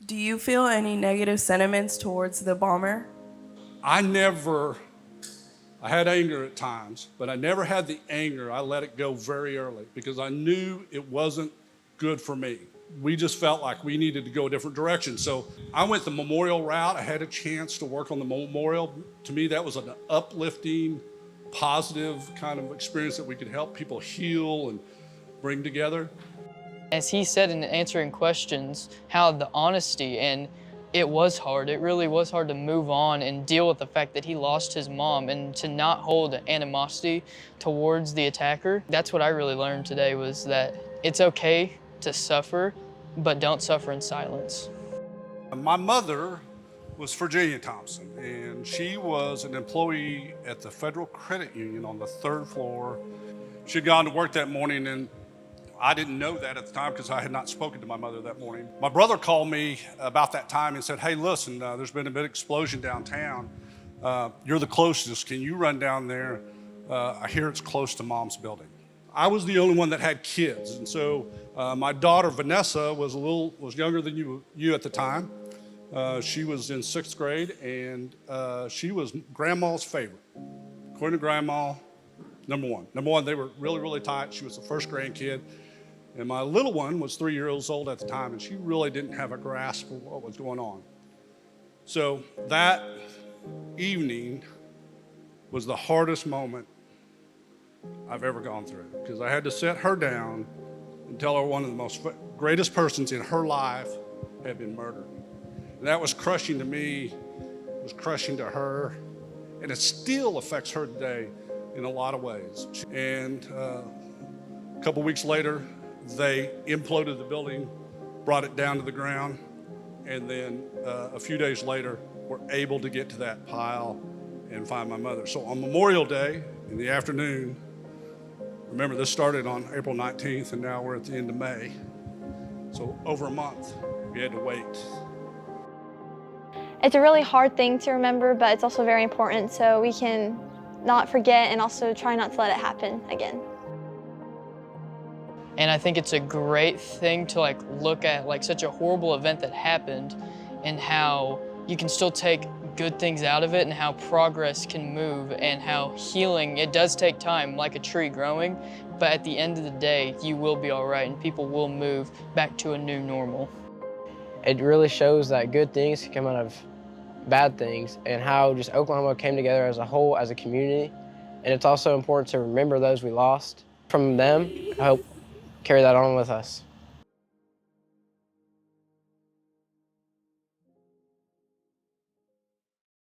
Do you feel any negative sentiments towards the bomber? I had anger at times, but I never had the anger. I let it go very early because I knew it wasn't good for me. We just felt like we needed to go a different direction. So I went the memorial route. I had a chance to work on the memorial. To me, that was an uplifting, positive kind of experience that we could help people heal and bring together. As he said in answering questions, how the honesty, and it was hard. It really was hard to move on and deal with the fact that he lost his mom and to not hold animosity towards the attacker. That's what I really learned today, was that it's okay to suffer, but don't suffer in silence. My mother was Virginia Thompson, and she was an employee at the Federal Credit Union on the 3rd floor. She'd gone to work that morning, and I didn't know that at the time because I had not spoken to my mother that morning. My brother called me about that time and said, "Hey, listen, there's been a big explosion downtown. You're the closest. Can you run down there? I hear it's close to Mom's building." I was the only one that had kids, and so my daughter Vanessa was younger than you at the time. She was in 6th grade, and she was Grandma's favorite. According to Grandma, number one, they were really, really tight. She was the first grandkid. And my little one was 3 years old at the time, and she really didn't have a grasp of what was going on. So that evening was the hardest moment I've ever gone through, because I had to sit her down and tell her one of the greatest persons in her life had been murdered. And that was crushing to me, it was crushing to her, and it still affects her today in a lot of ways. And a couple weeks later, they imploded the building, brought it down to the ground, and then a few days later, were able to get to that pile and find my mother. So on Memorial Day, in the afternoon, remember this started on April 19th, and now we're at the end of May. So over a month, we had to wait. It's a really hard thing to remember, but it's also very important so we can not forget and also try not to let it happen again. And I think it's a great thing to look at such a horrible event that happened and how you can still take good things out of it and how progress can move and how healing, it does take time like a tree growing, but at the end of the day, you will be all right and people will move back to a new normal. It really shows that good things can come out of bad things and how just Oklahoma came together as a whole, as a community. And it's also important to remember those we lost. From them, I hope carry that on with us.